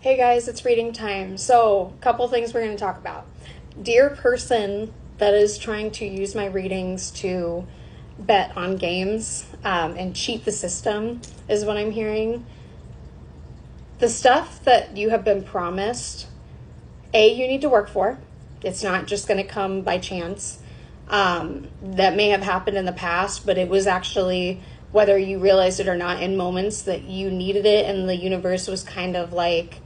Hey guys, it's reading time. So, a couple things we're going to talk about. Dear person that is trying to use my readings to bet on games and cheat the system is what I'm hearing. The stuff that you have been promised, you need to work for. It's not just going to come by chance. That may have happened in the past, but it was actually, whether you realized it or not, in moments that you needed it, and the universe was kind of like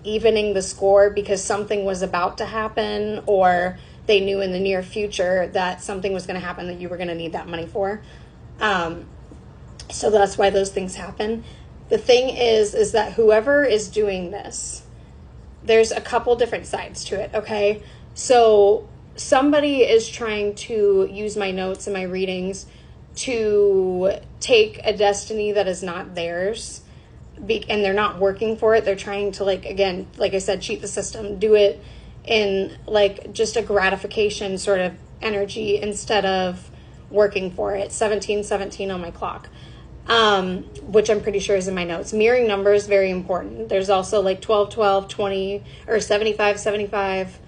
evening the score because something was about to happen, or they knew in the near future that something was going to happen that you were going to need that money for. So that's why those things happen. The thing is that whoever is doing this, there's a couple different sides to it, okay? So somebody is trying to use my notes and my readings to take a destiny that is not theirs, and they're not working for it. They're trying to, like, again, like I said, cheat the system, do it in like just a gratification sort of energy instead of working for it. 1717 on my clock, which I'm pretty sure is in my notes. Mirroring numbers, very important. There's also like 12 12, 20, or 75 75.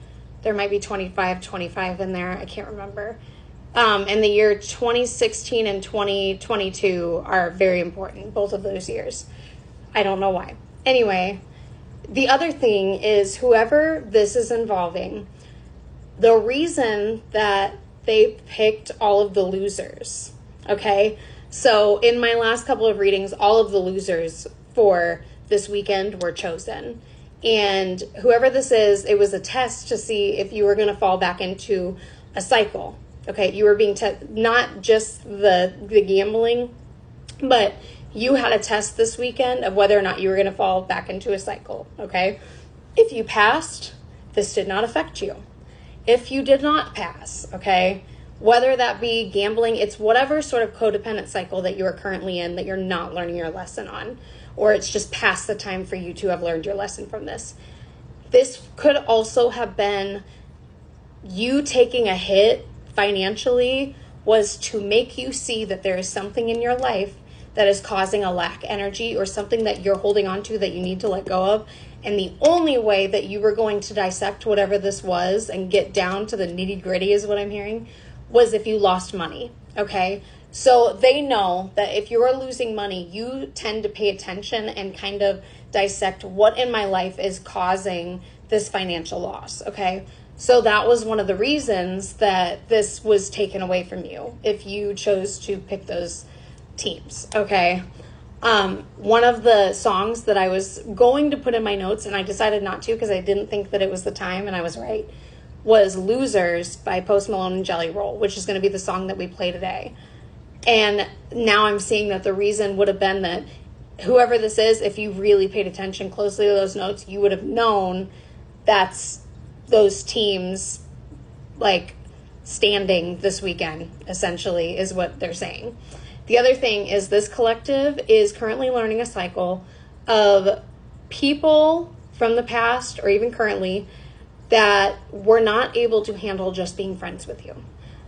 There might be 25 25 in there, I can't remember. And the year 2016 and 2022 are very important, both of those years. I don't know why. Anyway, the other thing is, whoever this is involving, the reason that they picked all of the losers, okay? So in my last couple of readings, all of the losers for this weekend were chosen. And whoever this is, it was a test to see if you were going to fall back into a cycle. Okay, you were being not just the gambling, but you had a test this weekend of whether or not you were going to fall back into a cycle, okay? If you passed, this did not affect you. If you did not pass, okay, whether that be gambling, it's whatever sort of codependent cycle that you are currently in that you're not learning your lesson on, or it's just past the time for you to have learned your lesson from this. This could also have been you taking a hit financially, was to make you see that there is something in your life that is causing a lack energy, or something that you're holding on to that you need to let go of. And the only way that you were going to dissect whatever this was and get down to the nitty gritty, is what I'm hearing, was if you lost money, okay? So they know that if you are losing money, you tend to pay attention and kind of dissect what in my life is causing this financial loss, okay? So that was one of the reasons that this was taken away from you if you chose to pick those teams, okay? One of the songs that I was going to put in my notes, and I decided not to because I didn't think that it was the time, and I was right, was Losers by Post Malone and Jelly Roll, which is going to be the song that we play today. And now I'm seeing that the reason would have been that whoever this is, if you really paid attention closely to those notes, you would have known that's those teams, like, standing this weekend, essentially, is what they're saying. The other thing is, this collective is currently learning a cycle of people from the past, or even currently, that were not able to handle just being friends with you,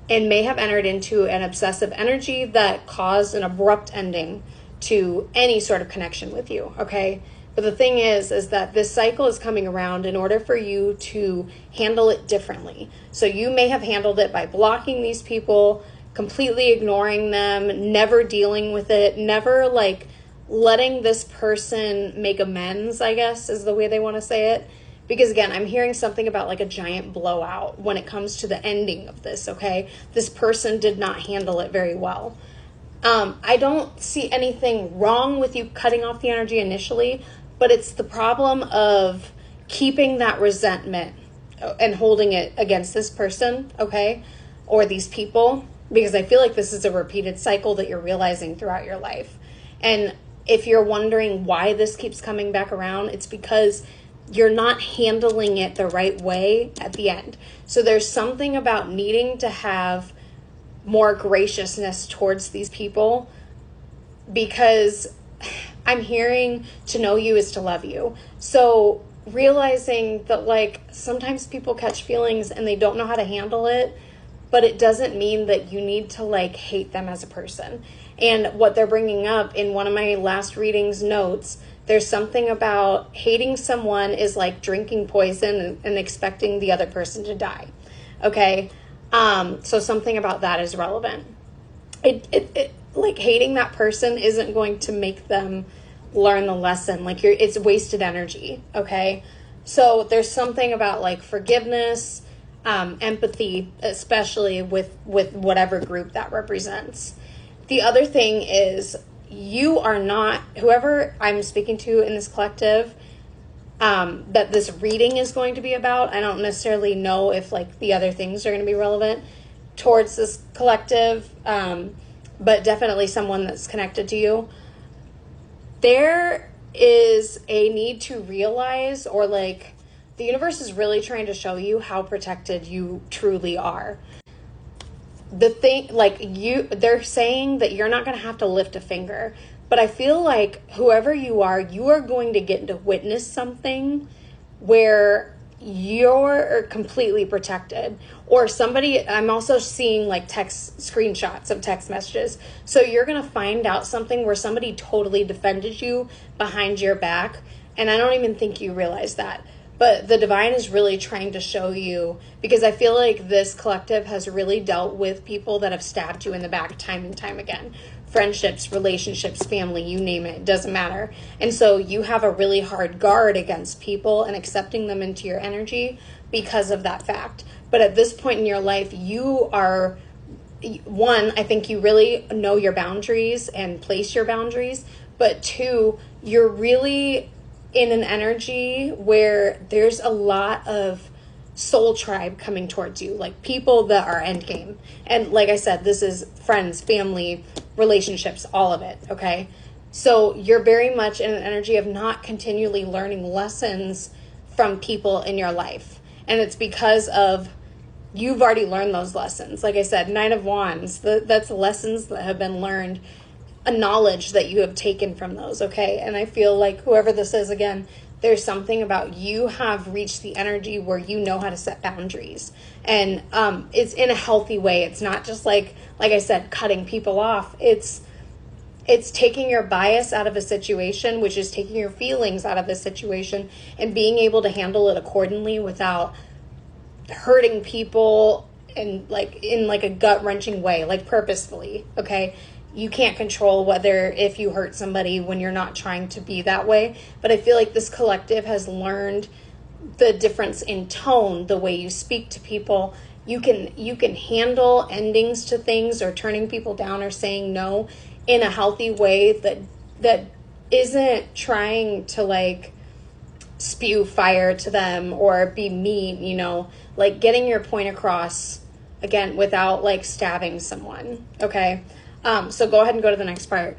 and may have entered into an obsessive energy that caused an abrupt ending to any sort of connection with you, okay? But the thing is that this cycle is coming around in order for you to handle it differently. So you may have handled it by blocking these people, completely ignoring them, never dealing with it, never like letting this person make amends, I guess is the way they want to say it. Because again, I'm hearing something about like a giant blowout when it comes to the ending of this, okay? This person did not handle it very well. I don't see anything wrong with you cutting off the energy initially, but it's the problem of keeping that resentment and holding it against this person, okay? Or these people, because I feel like this is a repeated cycle that you're realizing throughout your life. And if you're wondering why this keeps coming back around, it's because you're not handling it the right way at the end. So there's something about needing to have more graciousness towards these people, because I'm hearing to know you is to love you. So realizing that, like, sometimes people catch feelings and they don't know how to handle it, but it doesn't mean that you need to like hate them as a person. And what they're bringing up in one of my last readings notes, There's something about hating someone is like drinking poison and expecting the other person to die. Okay? So something about that is relevant. It like hating that person isn't going to make them learn the lesson. Like it's wasted energy. Okay? So there's something about like forgiveness, empathy, especially with whatever group that represents. The other thing is, you are not, whoever I'm speaking to in this collective, that this reading is going to be about. I don't necessarily know if like the other things are going to be relevant towards this collective, but definitely someone that's connected to you. There is a need to realize, or like the universe is really trying to show you how protected you truly are. The thing, like they're saying that you're not going to have to lift a finger, but I feel like whoever you are going to get to witness something where you're completely protected. Or somebody, I'm also seeing like text screenshots of text messages. So you're going to find out something where somebody totally defended you behind your back. And I don't even think you realize that. But the divine is really trying to show you, because I feel like this collective has really dealt with people that have stabbed you in the back time and time again. Friendships, relationships, family, you name it, doesn't matter. And so you have a really hard guard against people and accepting them into your energy because of that fact. But at this point in your life, you are, one, I think you really know your boundaries and place your boundaries. But two, you're really in an energy where there's a lot of soul tribe coming towards you, like people that are endgame. And like I said, this is friends, family, relationships, all of it, okay? So you're very much in an energy of not continually learning lessons from people in your life. And it's because of you've already learned those lessons. Like I said, Nine of Wands, that's lessons that have been learned, a knowledge that you have taken from those, okay? And I feel like whoever this is, again, there's something about you have reached the energy where you know how to set boundaries. And it's in a healthy way. It's not just like I said, cutting people off. It's taking your bias out of a situation, which is taking your feelings out of a situation and being able to handle it accordingly without hurting people and like in like a gut-wrenching way, like purposefully, okay? You can't control whether if you hurt somebody when you're not trying to be that way. But I feel like this collective has learned the difference in tone, the way you speak to people. You can handle endings to things or turning people down or saying no in a healthy way that isn't trying to like spew fire to them or be mean, you know, like getting your point across again without like stabbing someone. Okay. So go ahead and go to the next part.